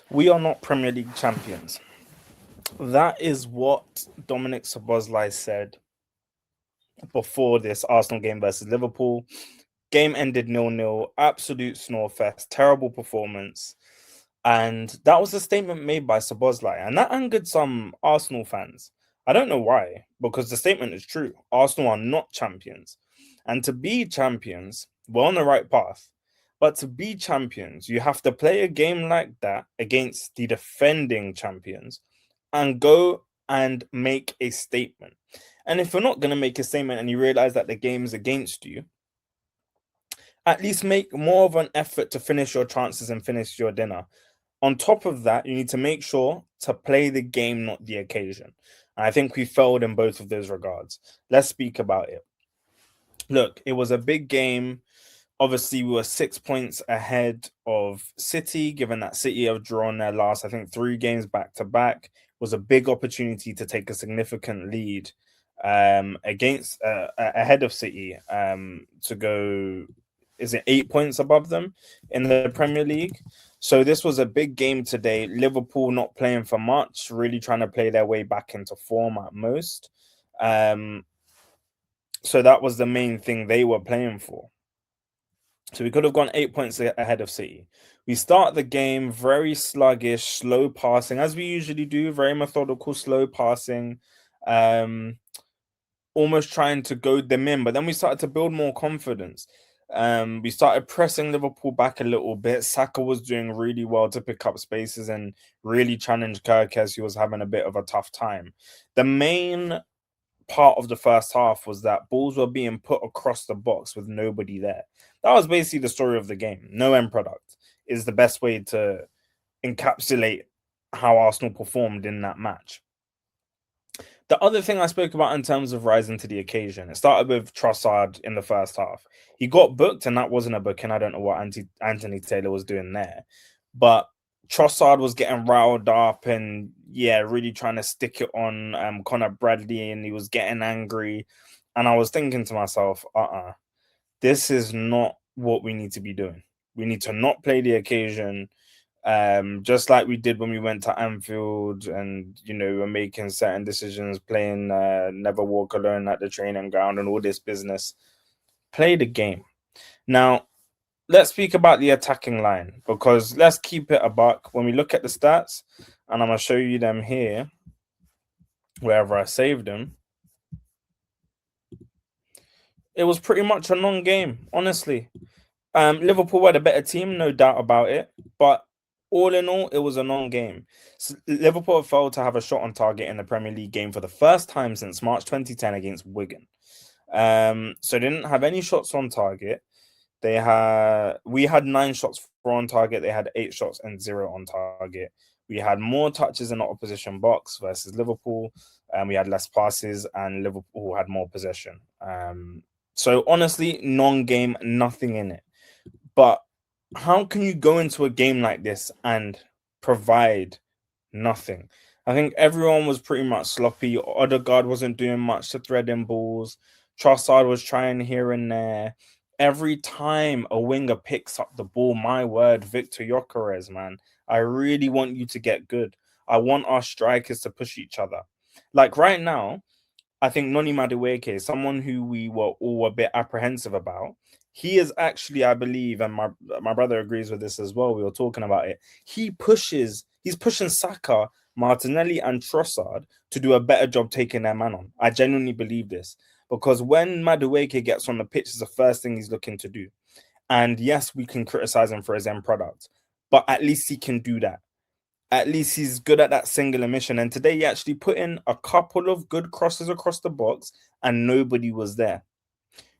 We are not Premier League champions. That is what Dominic Szoboszlai said before this Arsenal game versus Liverpool. Game ended 0-0, absolute snore fest, terrible performance. And that was a statement made by Szoboszlai, and that angered some Arsenal fans. I don't know why, because the statement is true. Arsenal are not champions. And to be champions, we're on the right path. But to be champions, you have to play a game like that against the defending champions and go and make a statement. And if you're not going to make a statement and you realize that the game's against you, at least make more of an effort to finish your chances and finish your dinner. On top of that, you need to make sure to play the game, not the occasion. And I think we failed in both of those regards. Let's speak about it. Look, it was a big game. Obviously, we were 6 points ahead of City, given that City have drawn their last, I think, 3 games back to back. It was a big opportunity to take a significant lead against ahead of City to go. Is it 8 points above them in the Premier League? So this was a big game today. Liverpool not playing for much, really trying to play their way back into form at most. Um, so that was the main thing they were playing for. So we could have gone 8 points ahead of City. We start the game very sluggish, slow passing, as we usually do, very methodical, slow passing, um, almost trying to goad them in. But then we started to build more confidence. We started pressing Liverpool back a little bit. Saka was doing really well to pick up spaces and really challenge Kirk, he was having a bit of a tough time. The main part of the first half was that balls were being put across the box with nobody there. That was basically the story of the game. No end product is the best way to encapsulate how Arsenal performed in that match. The other thing I spoke about in terms of rising to the occasion, it started with Trossard in the first half. He got booked, and that wasn't a booking. I don't know what Anthony Taylor was doing there. But Trossard was getting riled up and, yeah, really trying to stick it on Connor Bradley, and he was getting angry. And I was thinking to myself, this is not what we need to be doing. We need to not play the occasion. Just like we did when we went to Anfield and, we're making certain decisions, playing Never Walk Alone at the training ground and all this business. Play the game. Now, let's speak about the attacking line, because let's keep it a buck. When we look at the stats, and I'm going to show you them here, wherever I saved them, it was pretty much a non-game, honestly. Liverpool were the better team, no doubt about it. But all in all, it was a non-game. So Liverpool failed to have a shot on target in the Premier League game for the first time since March 2010 against Wigan. So they didn't have any shots on target. We had 9 shots for on target. They had 8 shots and 0 on target. We had more touches in the opposition box versus Liverpool. We had less passes, and Liverpool had more possession. So honestly, non-game, nothing in it. But how can you go into a game like this and provide nothing? I think everyone was pretty much sloppy. Odegaard wasn't doing much to thread in balls. Trossard was trying here and there. Every time a winger picks up the ball, my word, Victor Gyökeres, man, I really want you to get good. I want our strikers to push each other. Like right now, I think Noni Madueke is someone who we were all a bit apprehensive about. He is actually, I believe, and my brother agrees with this as well. We were talking about it. He's pushing Saka, Martinelli, and Trossard to do a better job taking their man on. I genuinely believe this, because when Madueke gets on the pitch, it's the first thing he's looking to do. And yes, we can criticize him for his end product, but at least he can do that. At least he's good at that singular mission. And today he actually put in a couple of good crosses across the box and nobody was there.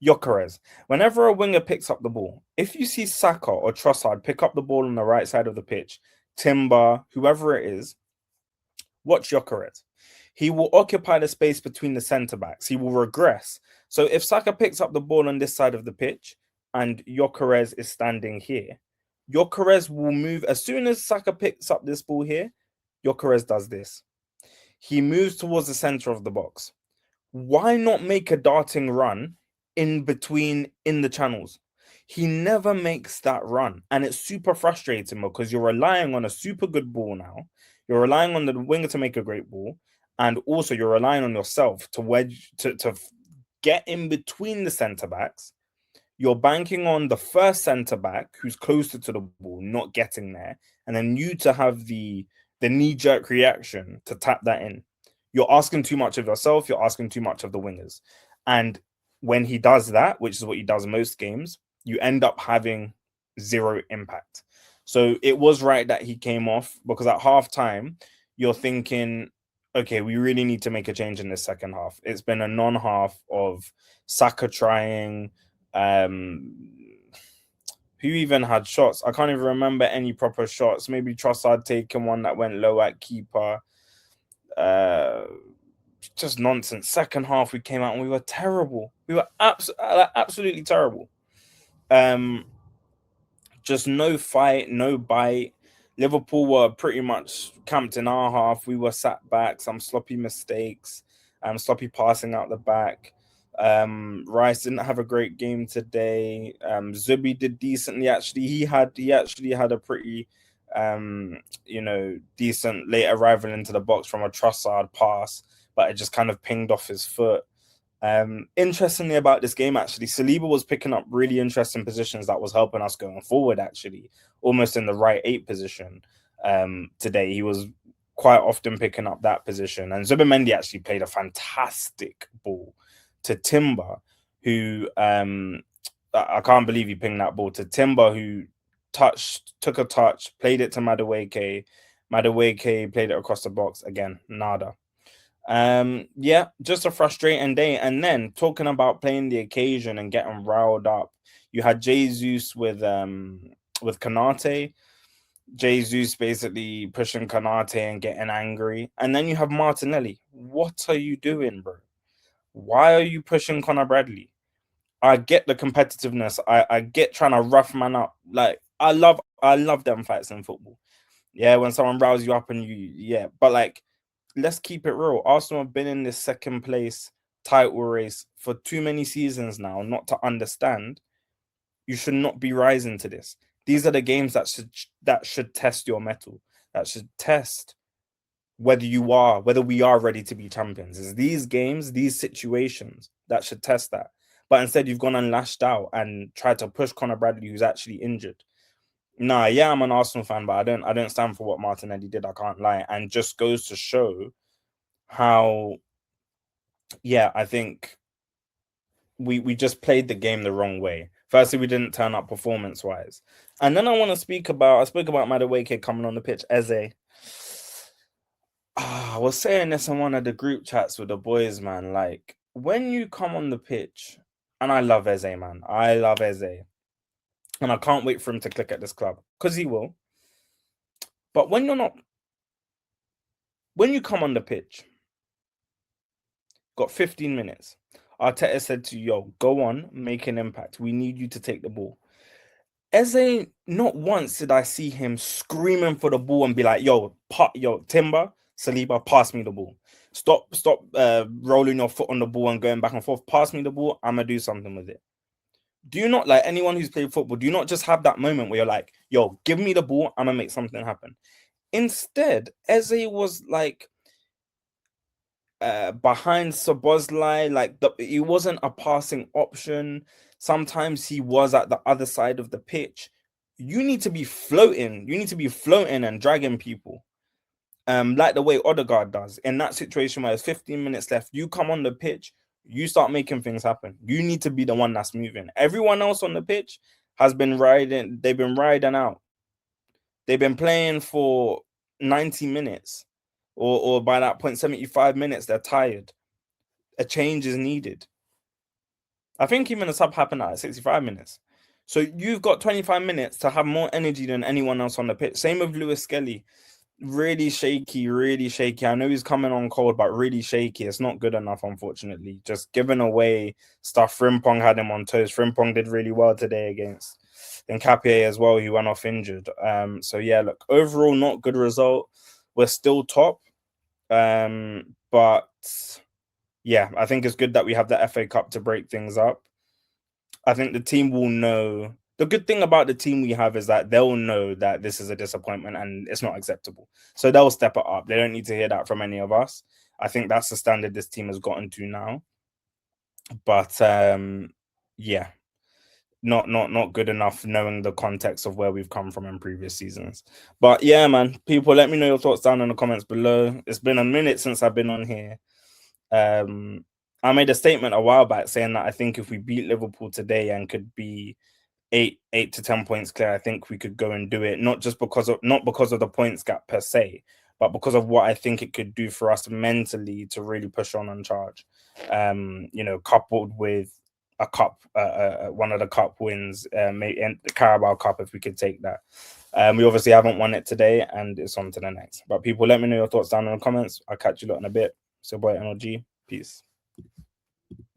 Gyökeres, whenever a winger picks up the ball, if you see Saka or Trossard pick up the ball on the right side of the pitch, Timber, whoever it is, watch Gyökeres. He will occupy the space between the centre backs. He will regress. So if Saka picks up the ball on this side of the pitch and Gyökeres is standing here, Gyökeres will move. As soon as Saka picks up this ball here, Gyökeres does this. He moves towards the center of the box. Why not make a darting run in between in the channels? He never makes that run. And it's super frustrating because you're relying on a super good ball now. You're relying on the winger to make a great ball. And also you're relying on yourself to wedge to get in between the centre backs. You're banking on the first centre back who's closer to the ball not getting there, and then you to have the knee jerk reaction to tap that in. You're asking too much of yourself. You're asking too much of the wingers, and when he does that, which is what he does most games, you end up having zero impact. So it was right that he came off because at half time, you're thinking, okay, we really need to make a change in this second half. It's been a non-half of Saka trying. Who even had shots? I can't even remember any proper shots. Maybe Trossard taking one that went low at keeper. Just nonsense. Second half, we came out and we were terrible. We were absolutely terrible. Just no fight, no bite. Liverpool were pretty much camped in our half. We were sat back, some sloppy mistakes, sloppy passing out the back. Rice didn't have a great game today. Zubi did decently. Actually, he actually had a pretty, decent late arrival into the box from a Trossard pass, but it just kind of pinged off his foot. Interestingly about this game, actually, Saliba was picking up really interesting positions that was helping us going forward, actually, almost in the right 8 position. Today, he was quite often picking up that position. And Zubimendi actually played a fantastic ball to Timber, who I can't believe he pinged that ball to Timber, who took a touch, played it to Madueke. Madueke played it across the box. Again, nada. Yeah, just a frustrating day. And then talking about playing the occasion and getting riled up, you had Jesus with Kanate. Jesus basically pushing Kanate and getting angry. And then you have Martinelli. What are you doing, bro? Why are you pushing Conor Bradley? I get the competitiveness. I get trying to rough man up. Like I love them fights in football. Yeah, when someone riles you up and but like let's keep it real. Arsenal have been in this second place title race for too many seasons now not to understand you should not be rising to this. These are the games that should test your mettle. That should test whether we are ready to be champions. Is these games, these situations that should test that. But instead you've gone and lashed out and tried to push Conor Bradley, who's actually injured. Nah, yeah, I'm an Arsenal fan, but I don't stand for what Martinelli did. I can't lie, and just goes to show how, yeah, I think we just played the game the wrong way. Firstly, we didn't turn up performance wise, and then I spoke about Madueke coming on the pitch. Eze, I was saying this in one of the group chats with the boys, man. Like when you come on the pitch, and I love Eze, man. I love Eze. And I can't wait for him to click at this club because he will. But when you come on the pitch, got 15 minutes. Arteta said to you, yo, go on, make an impact. We need you to take the ball. Eze, not once did I see him screaming for the ball and be like, yo, Timber, Saliba, pass me the ball. Stop rolling your foot on the ball and going back and forth. Pass me the ball. I'm going to do something with it. Do you not, like anyone who's played football, do you not just have that moment where you're like, yo, give me the ball, I'm going to make something happen? Instead, Eze was like behind Szoboszlai, like he wasn't a passing option. Sometimes he was at the other side of the pitch. You need to be floating. You need to be floating and dragging people. Like the way Odegaard does. In that situation where there's 15 minutes left, you come on the pitch, you start making things happen. You need to be the one that's moving. Everyone else on the pitch has been riding. They've been riding out. They've been playing for 90 minutes. Or by that point, 75 minutes, they're tired. A change is needed. I think even a sub happened at 65 minutes. So you've got 25 minutes to have more energy than anyone else on the pitch. Same with Lewis Skelly. Really shaky, really shaky. I know he's coming on cold, but really shaky. It's not good enough, unfortunately. Just giving away stuff. Frimpong had him on toes. Frimpong did really well today against Nkapie as well. He went off injured. So yeah, look, overall, not good result. We're still top. But yeah, I think it's good that we have the FA Cup to break things up. I think the team will know. The good thing about the team we have is that they'll know that this is a disappointment and it's not acceptable. So they'll step it up. They don't need to hear that from any of us. I think that's the standard this team has gotten to now. But yeah, not good enough knowing the context of where we've come from in previous seasons. But yeah, man, people, let me know your thoughts down in the comments below. It's been a minute since I've been on here. I made a statement a while back saying that I think if we beat Liverpool today and could be 8 to 10 points clear, I think we could go and do it. Not because of the points gap per se, but because of what I think it could do for us mentally to really push on and charge. Coupled with a cup, one of the cup wins, and the Carabao Cup, if we could take that. We obviously haven't won it today, and it's on to the next. But people, let me know your thoughts down in the comments. I'll catch you lot in a bit. So, boy, NLG, peace.